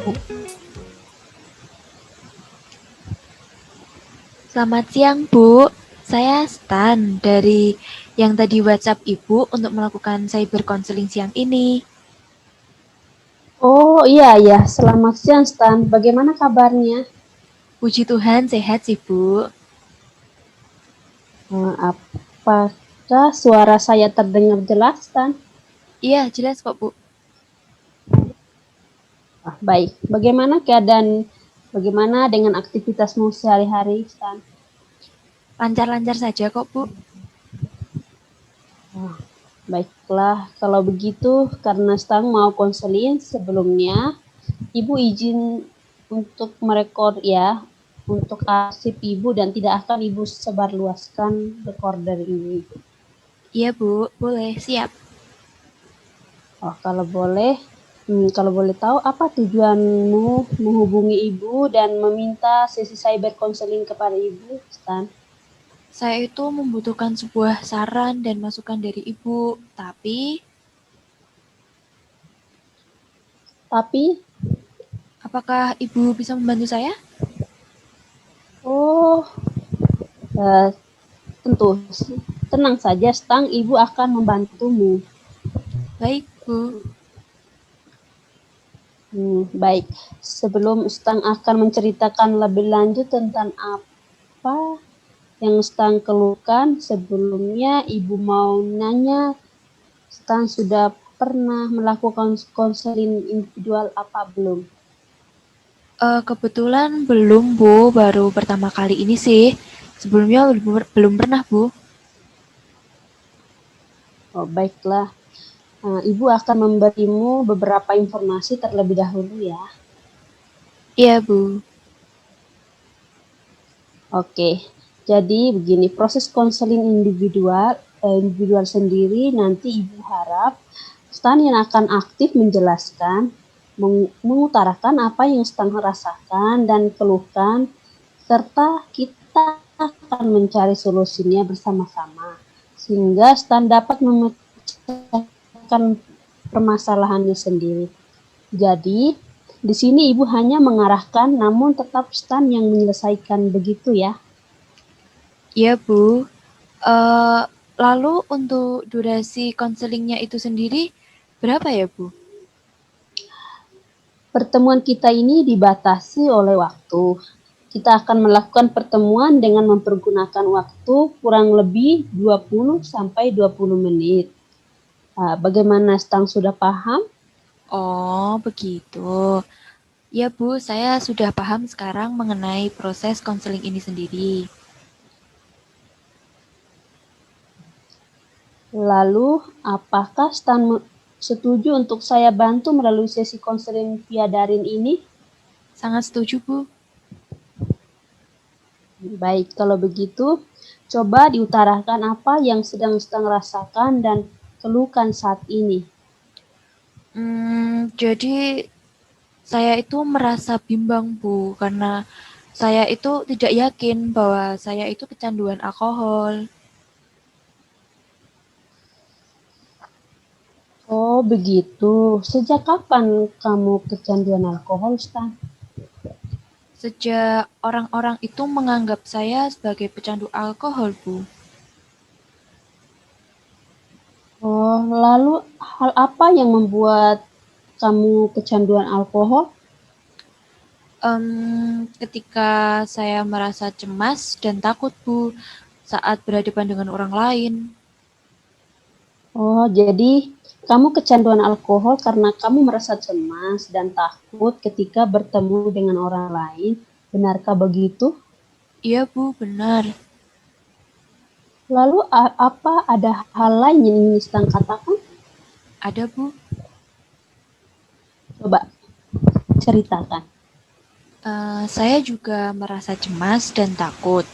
Bu. Selamat siang, Bu. Saya Stan dari yang tadi WhatsApp Ibu untuk melakukan cyber counseling siang ini. Oh iya ya, selamat siang Stan. Bagaimana kabarnya? Puji Tuhan sehat sih, Bu. Apakah suara saya terdengar jelas Stan? Iya, jelas kok, Bu. Baik. Bagaimana dengan aktivitasmu sehari-hari Stan? Lancar-lancar saja kok, Bu. Ah, Baiklah, kalau begitu karena Stan mau konseling sebelumnya, Ibu izin untuk merekod ya, untuk arsip Ibu dan tidak akan Ibu sebarluaskan recorder ini. Iya, Bu. Boleh, siap. Kalau boleh tahu apa tujuanmu menghubungi Ibu dan meminta sesi cyber counseling kepada Ibu, Stan? Saya itu membutuhkan sebuah saran dan masukan dari Ibu, tapi Tapi, apakah Ibu bisa membantu saya? oh, eh, tentu, tenang saja, Stan, Ibu akan membantumu. Baik, Bu. Baik, sebelum Stan akan menceritakan lebih lanjut tentang apa yang Stan keluhkan, sebelumnya Ibu mau nanya, Stan sudah pernah melakukan konseling individual apa belum? Kebetulan belum, Bu. Baru pertama kali ini sih. Sebelumnya belum pernah, Bu. Oh, baiklah. Ibu akan memberimu beberapa informasi terlebih dahulu ya. Iya, Bu. Oke, jadi begini, proses konseling individual sendiri nanti Ibu harap Stan yang akan aktif menjelaskan, mengutarakan apa yang Stan rasakan dan keluhkan, serta kita akan mencari solusinya bersama-sama, sehingga Stan dapat memecahkan permasalahannya sendiri. Jadi, di sini Ibu hanya mengarahkan, namun tetap Stan yang menyelesaikan begitu ya. Iya, Bu. Eh, Lalu untuk durasi konselingnya itu sendiri berapa ya, Bu? Pertemuan kita ini dibatasi oleh waktu. Kita akan melakukan pertemuan dengan mempergunakan waktu kurang lebih 20 sampai 20 menit. Bagaimana Stang sudah paham? Oh, begitu. Ya, Bu, saya sudah paham sekarang mengenai proses konseling ini sendiri. Lalu, apakah Stan setuju untuk saya bantu melalui sesi konseling via daring ini? Sangat setuju, Bu. Baik, kalau begitu, coba diutarakan apa yang sedang Stang rasakan dan keluhkan saat ini. Jadi saya itu merasa bimbang, Bu, karena saya itu tidak yakin bahwa saya itu kecanduan alkohol. Oh, begitu. Sejak kapan kamu kecanduan alkohol, Stan? Sejak orang-orang itu menganggap saya sebagai pecandu alkohol, Bu. Oh, lalu hal apa yang membuat kamu kecanduan alkohol? Ketika saya merasa cemas dan takut, Bu, saat berhadapan dengan orang lain. Oh, jadi kamu kecanduan alkohol karena kamu merasa cemas dan takut ketika bertemu dengan orang lain. Benarkah begitu? Iya, Bu, benar. Lalu apa ada hal lain yang ingin Stan katakan? Ada, Bu. Coba ceritakan. Saya juga merasa cemas dan takut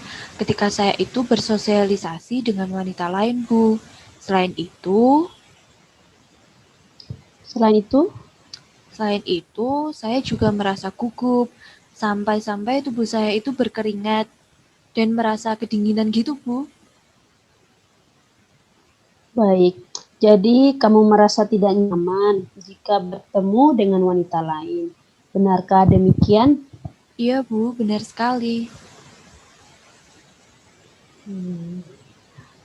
ketika saya itu bersosialisasi dengan wanita lain, Bu. Selain itu, Selain itu, saya juga merasa gugup, sampai-sampai tubuh saya itu berkeringat dan merasa kedinginan gitu, Bu. baik. Jadi kamu merasa tidak nyaman jika bertemu dengan wanita lain. Benarkah demikian? Iya, Bu, benar sekali.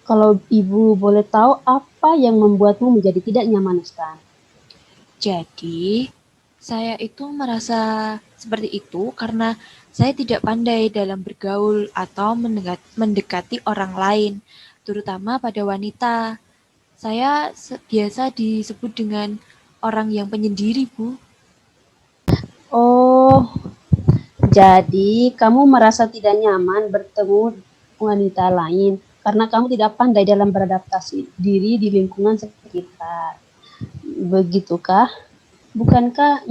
Kalau Ibu boleh tahu apa yang membuatmu menjadi tidak nyaman, Stan? Jadi, saya itu merasa seperti itu karena saya tidak pandai dalam bergaul atau mendekati orang lain, terutama pada wanita. Saya biasa disebut dengan orang yang penyendiri, Bu. Oh, jadi kamu merasa tidak nyaman bertemu wanita lain karena kamu tidak pandai dalam beradaptasi diri di lingkungan sekitar. Begitukah? Bukankah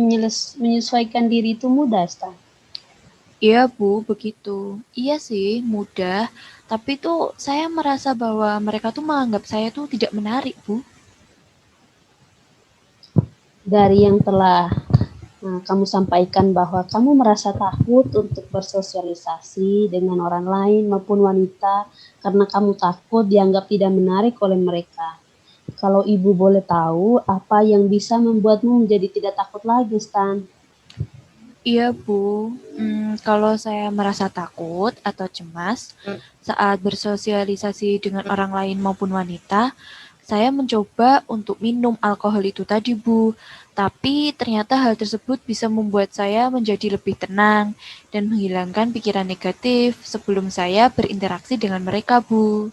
menyesuaikan diri itu mudah, Stan? Iya, Bu, begitu. Iya sih, mudah. Tapi tuh saya merasa bahwa mereka tuh menganggap saya tuh tidak menarik, Bu. Dari yang telah kamu sampaikan bahwa kamu merasa takut untuk bersosialisasi dengan orang lain maupun wanita karena kamu takut dianggap tidak menarik oleh mereka. Kalau Ibu boleh tahu, apa yang bisa membuatmu menjadi tidak takut lagi, Stan? Iya, Bu. Kalau saya merasa takut atau cemas saat bersosialisasi dengan orang lain maupun wanita, saya mencoba untuk minum alkohol itu tadi, Bu. Tapi ternyata hal tersebut bisa membuat saya menjadi lebih tenang dan menghilangkan pikiran negatif sebelum saya berinteraksi dengan mereka, Bu.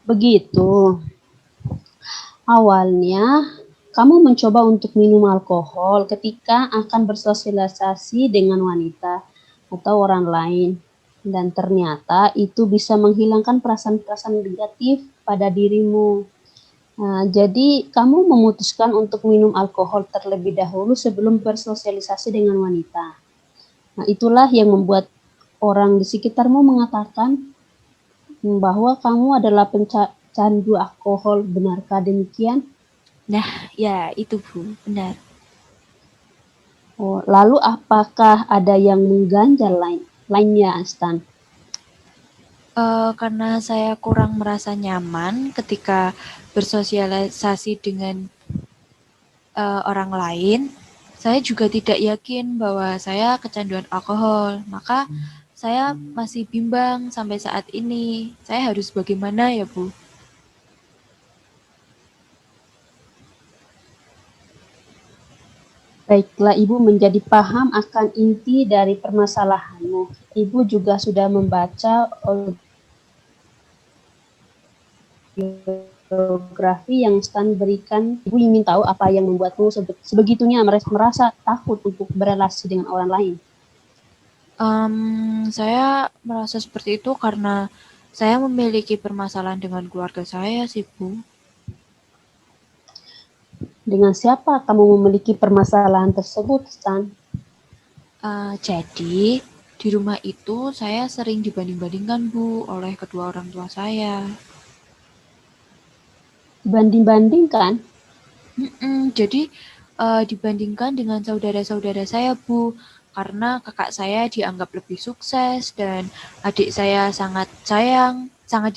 Begitu. Awalnya, kamu mencoba untuk minum alkohol ketika akan bersosialisasi dengan wanita atau orang lain, dan ternyata itu bisa menghilangkan perasaan-perasaan negatif pada dirimu. Nah, jadi kamu memutuskan untuk minum alkohol terlebih dahulu sebelum bersosialisasi dengan wanita. Nah, itulah yang membuat orang di sekitarmu mengatakan bahwa kamu adalah pencandu alkohol. Benarkah demikian? Nah, ya itu, Bu, benar. Oh, lalu apakah ada yang mengganjal lainnya, Stan? Karena saya kurang merasa nyaman ketika bersosialisasi dengan orang lain, saya juga tidak yakin bahwa saya kecanduan alkohol. Maka saya masih bimbang sampai saat ini. Saya harus bagaimana ya, Bu? Baiklah, Ibu menjadi paham akan inti dari permasalahanmu. Ibu juga sudah membaca biografi yang Stan berikan. Ibu ingin tahu apa yang membuatmu sebegitunya merasa takut untuk berelasi dengan orang lain. Saya merasa seperti itu karena saya memiliki permasalahan dengan keluarga saya sih, Bu. Dengan siapa kamu memiliki permasalahan tersebut, Stan? Jadi, di rumah itu saya sering dibanding-bandingkan, Bu, oleh kedua orang tua saya. Dibanding-bandingkan? Jadi, dibandingkan dengan saudara-saudara saya, Bu, karena kakak saya dianggap lebih sukses dan adik saya sangat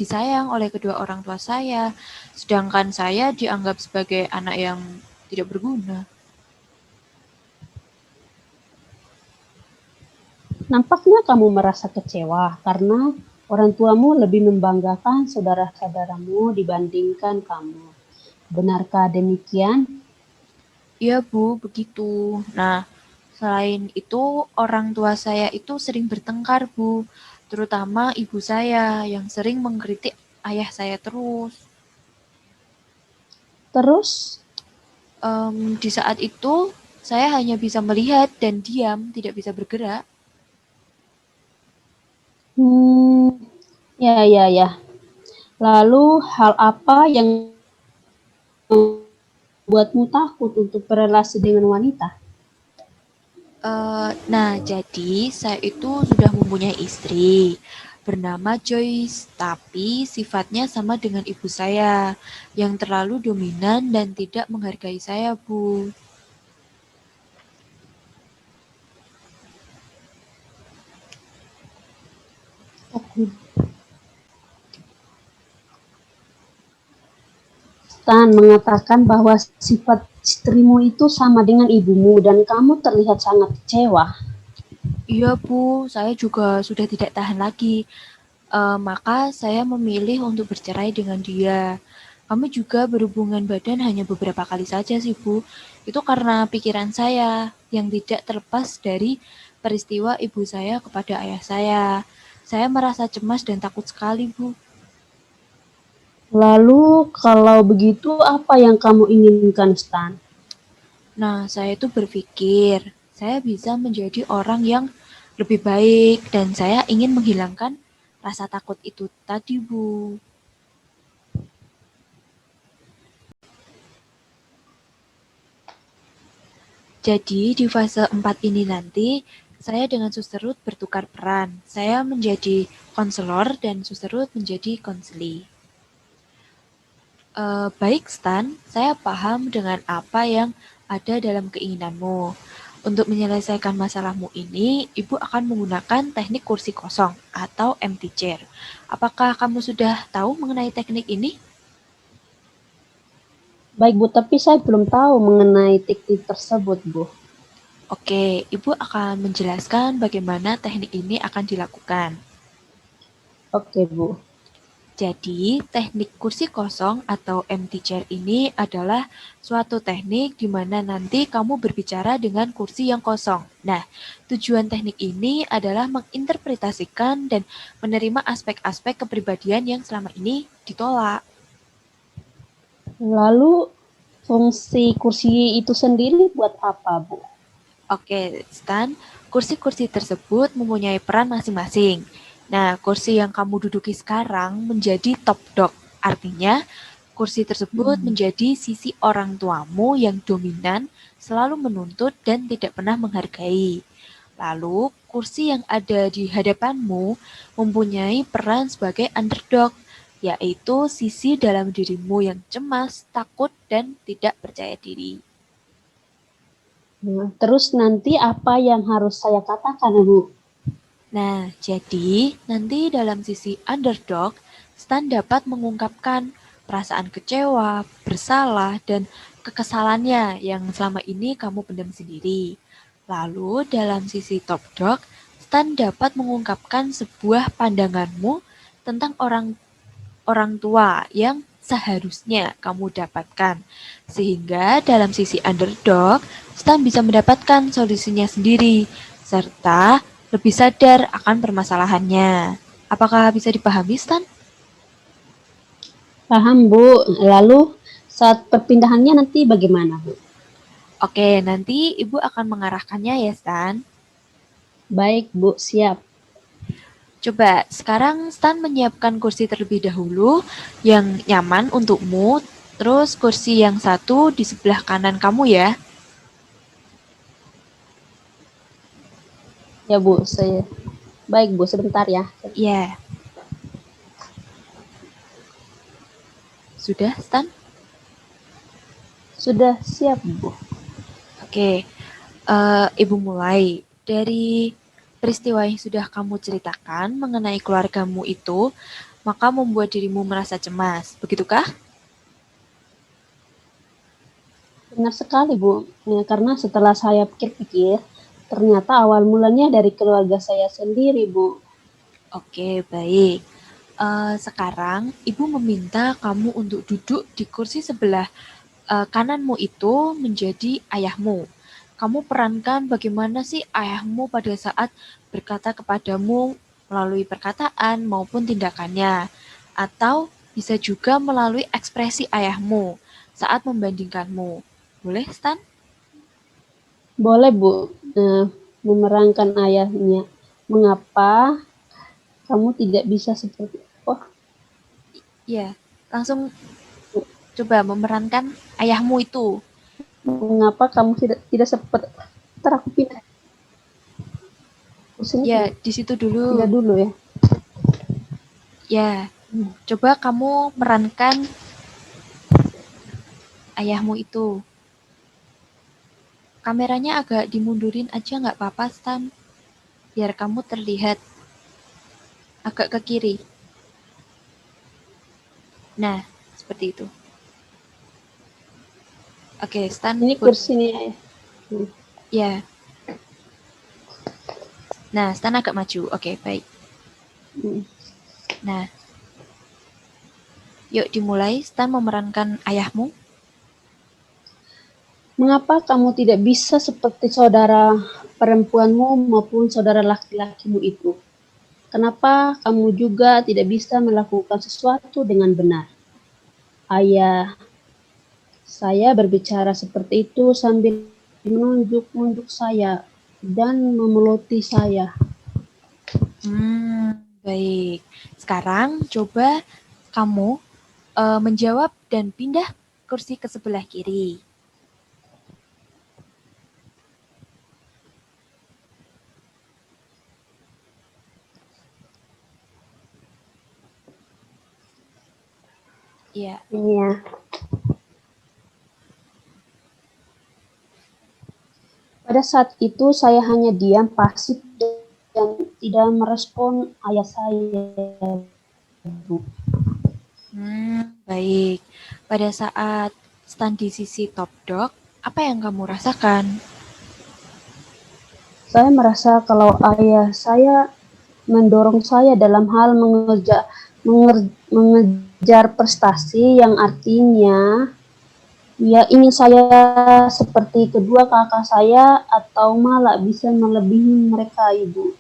disayang oleh kedua orang tua saya, sedangkan saya dianggap sebagai anak yang tidak berguna. Nampaknya kamu merasa kecewa karena orang tuamu lebih membanggakan saudara-saudaramu dibandingkan kamu. Benarkah demikian? Iya, Bu, begitu. Nah, selain itu, orang tua saya itu sering bertengkar, Bu, terutama ibu saya yang sering mengkritik ayah saya terus. Terus, Di saat itu, saya hanya bisa melihat dan diam, tidak bisa bergerak. hmm, ya, ya, ya. Lalu hal apa yang membuatmu takut untuk berrelasi dengan wanita? Nah, jadi saya itu sudah mempunyai istri bernama Joyce, tapi sifatnya sama dengan ibu saya yang terlalu dominan dan tidak menghargai saya, Bu. Stan mengatakan bahwa sifat istrimu itu sama dengan ibumu dan kamu terlihat sangat kecewa. Iya, Bu, saya juga sudah tidak tahan lagi. Maka saya memilih untuk bercerai dengan dia. Kami juga berhubungan badan hanya beberapa kali saja sih, Bu. Itu karena pikiran saya yang tidak terlepas dari peristiwa ibu saya kepada ayah saya. Saya merasa cemas dan takut sekali, Bu. Lalu kalau begitu apa yang kamu inginkan, Stan? Nah, saya itu berpikir saya bisa menjadi orang yang lebih baik dan saya ingin menghilangkan rasa takut itu tadi, Bu. Jadi di fase 4 ini nanti, saya dengan Susterut bertukar peran. Saya menjadi konselor dan Susterut menjadi konseli. Baik Stan, saya paham dengan apa yang ada dalam keinginanmu. Untuk menyelesaikan masalahmu ini, Ibu akan menggunakan teknik kursi kosong atau empty chair. Apakah kamu sudah tahu mengenai teknik ini? Baik Bu, tapi saya belum tahu mengenai teknik tersebut Bu. Oke, Ibu akan menjelaskan bagaimana teknik ini akan dilakukan. Oke Bu. Jadi, teknik kursi kosong atau empty chair ini adalah suatu teknik di mana nanti kamu berbicara dengan kursi yang kosong. Nah, tujuan teknik ini adalah menginterpretasikan dan menerima aspek-aspek kepribadian yang selama ini ditolak. Lalu fungsi kursi itu sendiri buat apa Bu? Oke, Stan, kursi-kursi tersebut mempunyai peran masing-masing. Nah, kursi yang kamu duduki sekarang menjadi top dog. Artinya, kursi tersebut menjadi sisi orang tuamu yang dominan, selalu menuntut dan tidak pernah menghargai. Lalu, kursi yang ada di hadapanmu mempunyai peran sebagai underdog, yaitu sisi dalam dirimu yang cemas, takut, dan tidak percaya diri. Nah, terus nanti apa yang harus saya katakan Bu? Nah, jadi nanti dalam sisi underdog, Stan dapat mengungkapkan perasaan kecewa, bersalah, dan kekesalannya yang selama ini kamu pendam sendiri. Lalu dalam sisi top dog, Stan dapat mengungkapkan sebuah pandanganmu tentang orang orang tua yang seharusnya kamu dapatkan. Sehingga dalam sisi underdog, Stan bisa mendapatkan solusinya sendiri, serta lebih sadar akan permasalahannya. Apakah bisa dipahami, Stan? Paham Bu. Lalu saat perpindahannya nanti bagaimana Bu? Oke, nanti Ibu akan mengarahkannya ya, Stan. Baik Bu, siap. Coba sekarang Stan menyiapkan kursi terlebih dahulu yang nyaman untukmu, terus kursi yang satu di sebelah kanan kamu ya. Ya Bu, saya. Baik Bu, sebentar ya. Ya, sudah, Stan? Sudah siap Bu. Oke, Ibu mulai dari peristiwa yang sudah kamu ceritakan mengenai keluargamu itu, maka membuat dirimu merasa cemas. Begitukah? Benar sekali Bu. Ya, karena setelah saya pikir-pikir, ternyata awal mulanya dari keluarga saya sendiri Bu. Oke, baik. Sekarang Ibu meminta kamu untuk duduk di kursi sebelah kananmu itu menjadi ayahmu. Kamu perankan bagaimana sih ayahmu pada saat berkata kepadamu melalui perkataan maupun tindakannya. Atau bisa juga melalui ekspresi ayahmu saat membandingkanmu. Boleh, Stan? Boleh Bu, memerankan ayahnya. Mengapa kamu tidak bisa seperti oh, Ya, langsung coba memerankan ayahmu itu. mengapa kamu tidak seperti ntar aku pindah kursinya Ya, di situ pindah dulu. dulu ya. Ya, coba kamu merankan ayahmu itu. Kameranya agak dimundurin aja nggak apa-apa, Stan. Biar kamu terlihat agak ke kiri. Nah, seperti itu. Oke, Stan Ini put. kursi nih ayah. Ya. Nah, Stan agak maju. Oke, baik. Nah, yuk dimulai. Stan memerankan ayahmu. Mengapa kamu tidak bisa seperti saudara perempuanmu maupun saudara laki-lakimu itu? Kenapa kamu juga tidak bisa melakukan sesuatu dengan benar? Ayah saya berbicara seperti itu sambil menunjuk-nunjuk saya dan memeloti saya. Baik. Sekarang coba kamu menjawab dan pindah kursi ke sebelah kiri. Iya. Iya. Pada saat itu saya hanya diam pasif dan tidak merespon ayah saya, Bu. Baik. Pada saat stand di sisi top dog, apa yang kamu rasakan? Saya merasa kalau ayah saya mendorong saya dalam hal mengejar prestasi yang artinya ia ingin saya seperti kedua kakak saya atau malah bisa melebihi mereka, Ibu.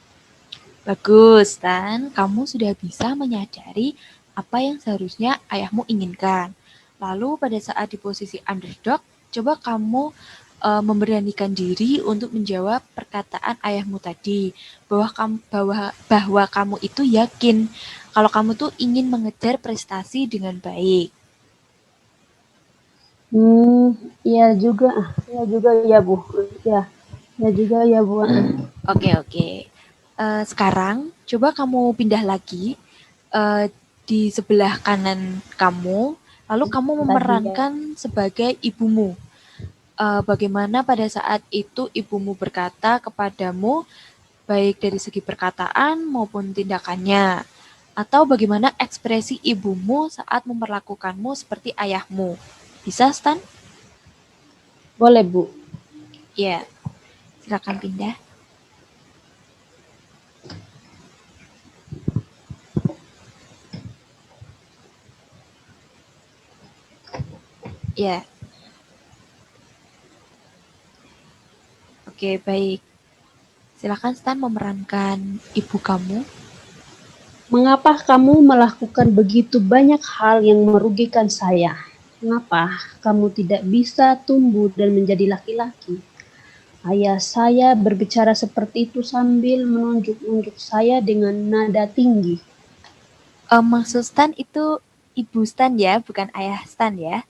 Bagus, dan kamu sudah bisa menyadari apa yang seharusnya ayahmu inginkan. Lalu pada saat di posisi underdog, coba kamu memberanikan diri untuk menjawab perkataan ayahmu tadi bahwa kamu itu yakin kalau kamu tuh ingin mengejar prestasi dengan baik. Iya juga, iya juga ya Bu, ya juga ya Bu. Oke. Sekarang coba kamu pindah lagi di sebelah kanan kamu, lalu kamu Tadi ya. memerankan sebagai ibumu. Bagaimana pada saat itu ibumu berkata kepadamu, baik dari segi perkataan maupun tindakannya, atau bagaimana ekspresi ibumu saat memperlakukanmu seperti ayahmu. Bisa, Stan? Boleh Bu. Ya, silakan pindah. Ya, oke, baik. Silakan Stan memerankan ibu kamu. Mengapa kamu melakukan begitu banyak hal yang merugikan saya? Mengapa kamu tidak bisa tumbuh dan menjadi laki-laki? Ayah saya berbicara seperti itu sambil menunjuk-nunjuk saya dengan nada tinggi. Maksud Stan itu ibu Stan ya, bukan ayah Stan ya?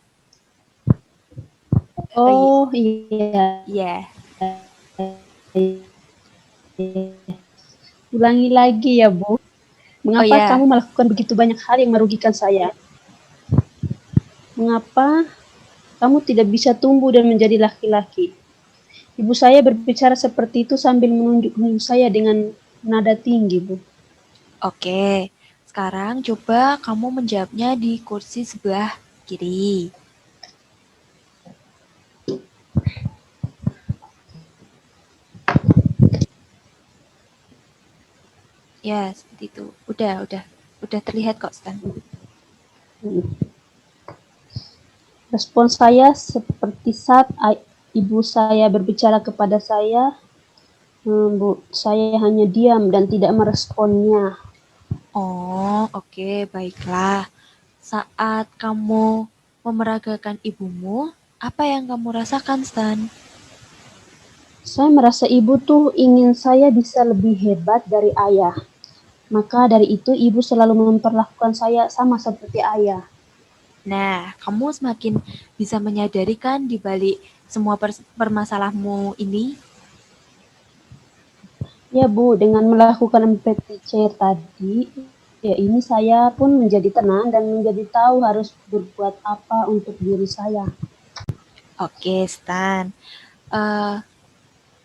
Oh iya, Iya. ulangi lagi ya Bu. Oh Mengapa ya, kamu melakukan begitu banyak hal yang merugikan saya? Mengapa kamu tidak bisa tumbuh dan menjadi laki-laki? Ibu saya berbicara seperti itu sambil menunjuk-nunjuk saya dengan nada tinggi, Bu. oke. Sekarang coba kamu menjawabnya di kursi sebelah kiri. Ya, seperti itu. Udah terlihat kok, Stan. Respon saya seperti saat ibu saya berbicara kepada saya, Bu, saya hanya diam dan tidak meresponnya. Oh, oke, baiklah. Saat kamu memeragakan ibumu, apa yang kamu rasakan, Stan? Saya merasa ibu tuh ingin saya bisa lebih hebat dari ayah. Maka dari itu ibu selalu memperlakukan saya sama seperti ayah. Nah, kamu semakin bisa menyadari kan di balik semua permasalahanmu ini. Ya Bu, dengan melakukan empathy chair tadi, ya ini saya pun menjadi tenang dan menjadi tahu harus berbuat apa untuk diri saya. Oke, Stan. Eh,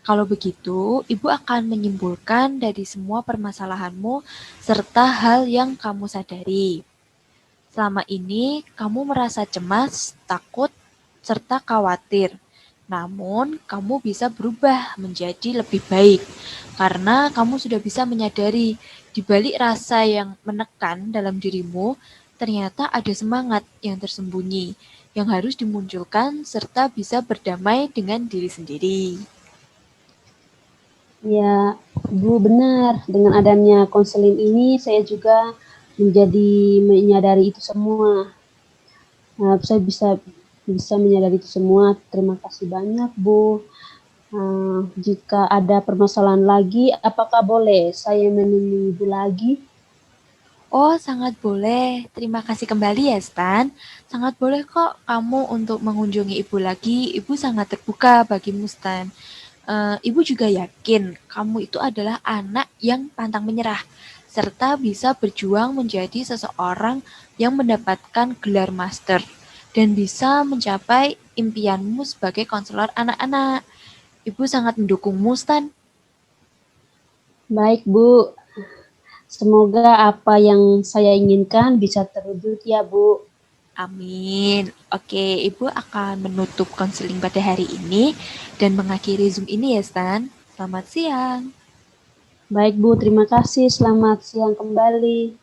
Kalau begitu, Ibu akan menyimpulkan dari semua permasalahanmu serta hal yang kamu sadari. Selama ini, kamu merasa cemas, takut, serta khawatir. Namun, kamu bisa berubah menjadi lebih baik karena kamu sudah bisa menyadari di balik rasa yang menekan dalam dirimu, ternyata ada semangat yang tersembunyi yang harus dimunculkan serta bisa berdamai dengan diri sendiri. Ya, Bu benar. Dengan adanya konseling ini, saya juga menjadi menyadari itu semua. Nah, saya bisa menyadari itu semua. Terima kasih banyak, Bu. Jika ada permasalahan lagi, apakah boleh saya menemui Ibu lagi? Oh, sangat boleh. Terima kasih kembali ya, Stan. Sangat boleh kok kamu untuk mengunjungi ibu lagi. Ibu sangat terbuka bagimu, Stan. Ibu juga yakin kamu itu adalah anak yang pantang menyerah, serta bisa berjuang menjadi seseorang yang mendapatkan gelar master dan bisa mencapai impianmu sebagai konselor anak-anak. Ibu sangat mendukungmu, Stan. Baik, Bu. Semoga apa yang saya inginkan bisa terwujud ya, Bu. Amin. Oke, Ibu akan menutup konseling pada hari ini dan mengakhiri Zoom ini ya, Stan. Selamat siang. Baik, Bu. Terima kasih. Selamat siang kembali.